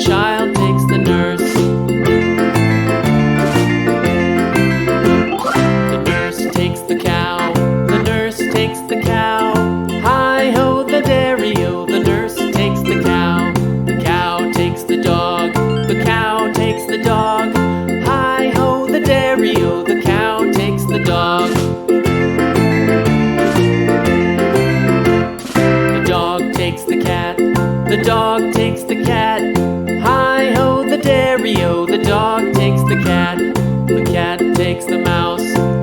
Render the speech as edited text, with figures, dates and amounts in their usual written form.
child takes the nurse. The nurse takes the cow. The nurse takes the cow. Hi-ho the dairy-o, the nurse takes the cow. The cow takes the dog. The cow takes the dog. Hi-ho the dairy-o, the cow takes the dog. The dog takes the cat. The dog takes the cat. Hi-ho the dairy-o, the dog takes the cat. The cat takes the mouse.